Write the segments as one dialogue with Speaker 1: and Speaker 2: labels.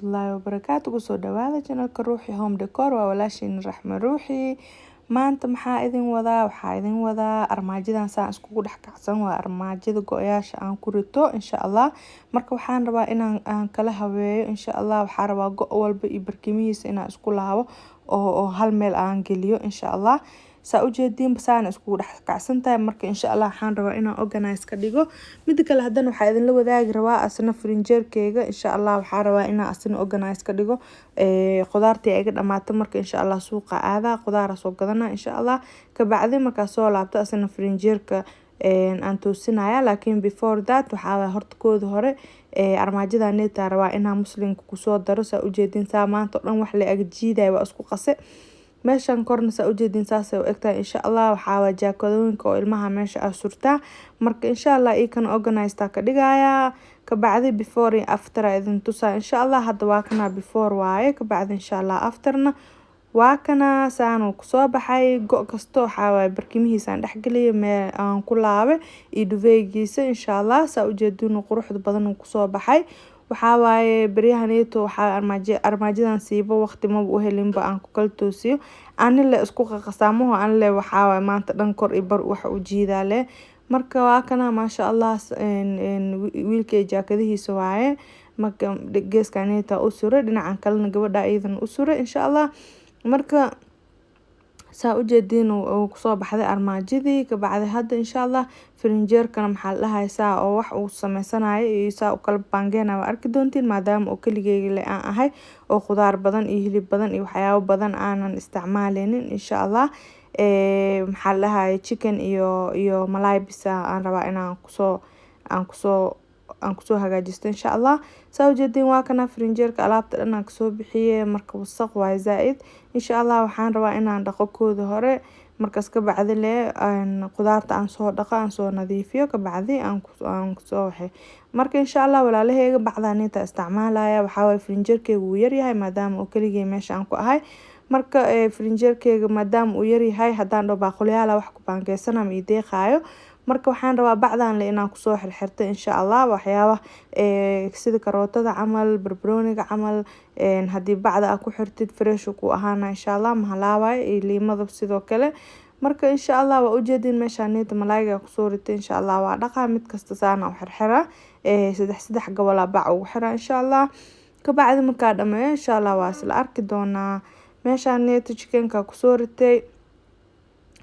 Speaker 1: waraxmatullaahi wabarakaatu. Kusoo dhawaada channelka Ruuxi Home Decor. Waa walaashiin Raxme Ruuxi. Maanta maxaa idin wadaa? Waxaa idin wadaa armaajadan saan iskugu dhex kacsan. Waa armaajada go-yaasha aan ku rito insha Allah. Marka waxaan rabaa inaan kala habeeyo insha Allah. Waxaan rabaa go' walba iyo barkimihiisa inaan isku laabo oo hal meel aan geliyo insha Allah. saa u jeedin basaan iskugu dhex kacsan tahay. Marka insha Allah waxaan rabaa inaan organize ka dhigo. Mid kale haddana waxaa idin la wadaagi rabaa asna frinjeerkeyga insha Allah. Waxaan rabaa inaan asna organize ka dhigo qudaartii ay iga dhamaato. Marka insha Allah suuqa aadaa qudaar soo gadana insha Allah. Ka bacdi markaa soo laabto asna frinjeerka aan toosinaya. Laakiin before that waxaa horta kooda hore armaajada neeta rabaa inaan muslimka kusoo daro. saa u jeedin saa maanta oo dhan wax la ag jiiday waa isku qase. meeshan korna saa u jeedin saas ay u egtahay insha Allah. waxaa waa jaakadooyinka oo ilmaha meesha ah surtaa. marka insha Allah kan organize ka dhigaya. ka bacdi before and after idin tusaa insha Allah. hadda waa kana before waaye. ka bacdi insha Allah afterna waa kana saan uu kusoo baxay. go' kasto waxaa waaye barkimihiisa aan dhexgeliyo meel aan ku laabe iyo duveegiisa insha Allah. saa u jeedin quruxda badan uu kusoo baxay. waxaa waaye baryahaneeto waxaa armaajadan siiba waqti ma u helinba aan ku kala toosiyo. anile isku qaqasaamaho anile waxaa waaye maanta dhan kor iyo bar wax u jiidaa leh. marka waa kana maasha Allah wiilkay jaakadihiisa waaye. marka geeskaneeta u sure dhinacan kalena gabadha iyadan u sure insha Allah. marka saa u jeedin uu kusoo baxday armaajadii. ka bacdi hadda insha Allah frinjeerkana maxaa la haysaa oo wax uu sameysanayo iyo saa u kala baangeena waa arki doontiin maadaama oo kaligeyga le aan ahay oo khudaar badan iyo hilib badan iyo waxyaabo badan aanan isticmaaleynin insha Allah. maxaa la hayaa chicken iyo malaay bisa aan rabaa inaan kusoo hagaajisto insha Allah. saa u jeedin waa kana frinjeerka alaabta dhan aan kasoo bixiyay. marka wasaq waa zaaid insha Allah. waxaan rabaa inaan dhaqo kooda hore. markaas ka bacdi le qudaarta aan soo dhaqo aan soo nadiifiyo. ka bacdi aan soo waxay. marka insha Allah walaalaheyga bacdaanita isticmaalaya. waxaa waaye frinjeerkeyga uu yar yahay maadaama oo kaligey meesha aan ku ahay. marka frinjeerkeyga maadaama uu yar yahay haddaan dhaho baaqulyaal wax ku baangeysana ma ii deeqaayo. marka waxaan rabaa bacdan le inaan kusoo xirxirto insha Allah. waxyaaba sida karootada camal barbarooniga camal haddii bacda aad ku xirtid fresh ku ahaana insha Allah ma halaabayo. iyo liimada sidoo kale. marka insha Allah waa u jeedin meeshaan neeta malaayga kusoo ritay insha Allah. waa dhaqa mid kasta saana u xirxira saddex gobol bac ugu xira insha Allah. ka bacdi markaa dhameeyo insha Allah waa isla arki doonaa. meeshaan neeta chickenka kusoo ritay.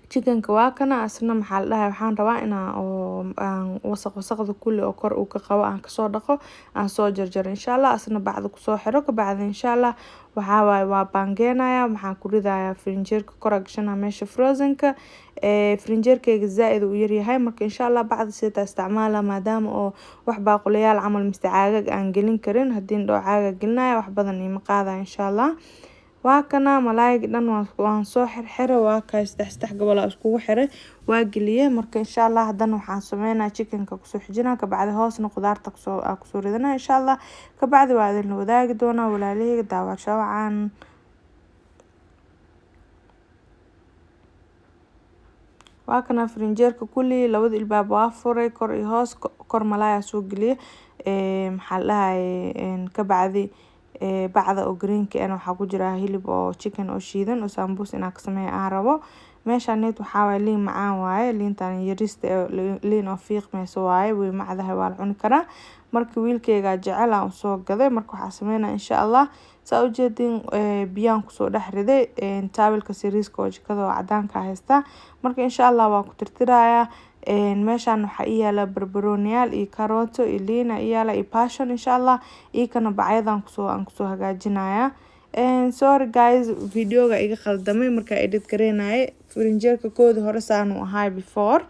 Speaker 1: chickenka waa kana asna maxaa la dhahay waxaan rabaa inaan wasaqda kulli oo kor uu ka qabo aan kasoo dhaqo aan soo jarjaro insha Allah. asna bacda kusoo xiro. ka bacdi insha Allah waxaa waaye waa baangeenaya. maxaan ku ridayaa frinjeerka kor agashana meesha frozenka. frinjeerkeyga zaaid uu yar yahay. marka insha Allah bacda sida isticmaala maadaama oo wax baaqulayaal camal mise caagag aan gelin karin. haddii dhoo caagag gelinaya wax badan ima qaada insha Allah. waa kana malaayga dhan waan soo xirxiray. waa ka saddex gobol iskugu xiray waa geliyay. marka insha Allah haddana waxaan sameynaa chickenka kusoo xijinaa. ka bacdi hoosna qudaarta kusoo ridana insha Allah. ka bacdi waa idin wadaagi doonaa walaalaheyga daawasho wacan. waa kana frinjeerka kulli labada ilbaab waa furay kor iyo hoos. kor malaaya soo geliyay. maxaa la dhahay ka bacdi bacda oo greenka ana waxaa ku jira hilib oo chicken oo shiidan oo sambuus inaan ka sameeyo aan rabo. meeshaan neet waxaa waaye liin macaan waaye. liintan yarista liin oo fiiqmayso waaye. way macdahay waa la cuni karaa. marka wiilkeyga jecel aan soo gaday. marka waxaa sameynaa insha Allah. saa u jeedin biyaan kusoo dhex riday taabilka siriiska oo jikada oo cadaanka haysta. marka insha Allah waa ku tirtirayaa. meeshaan waxaa ii yaala barbarooniyaal iyo karooto iyo liin ii yaala iyo passion insha Allah. kana bacyadan aan kusoo hagaajinaya. sorry guys videoga iga khaldamay markaa edit gareenaye. frinjeerka kooda hore saan uu ahay before.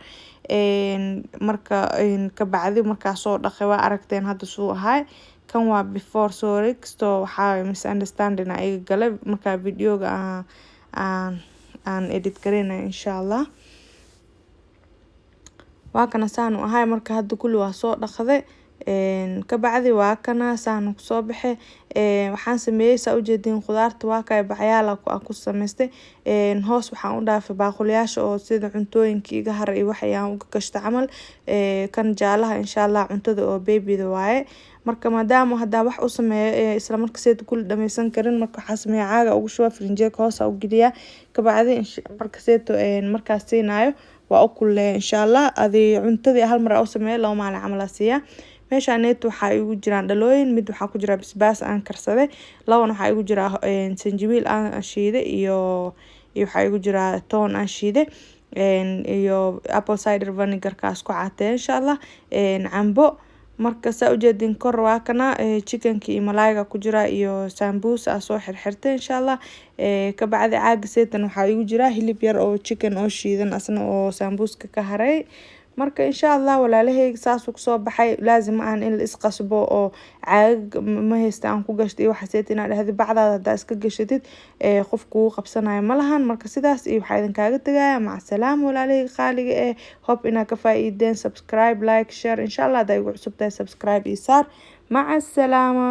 Speaker 1: marka ka bacdi markaa soo dhaqay waa aragteen hadda suu ahay. kan waa before sorry kasto waxaa misunderstanding iga galay markaa videoga aan edit gareenayo insha Allah. waa kana saan u ahay. marka hadda kulli waa soo dhaqday. ka bacdi waa kana saan kusoo baxay. waxaan sameeyay saa u jeedin khudaarta waa kay bacyaal aan ku sameystay. hoos waxaan u dhaafay baaqulyaasha oo sida cuntooyinka iga haray wax ayaan uga gashta camal. kan jaalaha insha Allah cuntada oo babyda waaye. marka maadaama hadda wax u sameeyo isla markaasayda kul dhameysan karin marka waxa sameeya caaga ugu shuba frinjeerka hoos u geliya kabacdi markaasayda markaas siinayo waa u kullee insha Allah adi cuntadii hal mar u sameeyo 2 maalin camal siiya meeshaaneyt waxa igu jiraan dhalooyin mid waxa ku jira basbaas aan karsaday laban waxa igu jira sanjabiil aan shiiday iyo waxa igu jira toon aan shiiday iyo apple cider vinegar kaas ku caatay insha Allah cambo marka saa u jeedin kor waa kana chickenki iyo malaayga ku jira iyo sambusa soo xirxirtay insha Allah ka bacdi caaga seetan waxa igu jira hilib yar oo chicken oo shiidan asna oo sambuska ka haray marka insha Allah walaalahayga saas ku soo baxay laazim aan in la isqasbo oo caag ma haystaan ku gashtay waxa seetina dhahdi bacdaada hada iska gashatid qofku qabsanayo malahan marka sidaas iyo waxa idin kaaga tagaya mac salaam walaalahayga qaaliga hope ina ka faa'iideen subscribe like share insha Allah haday ugu cusubtahay subscribe iyo saar mac salaama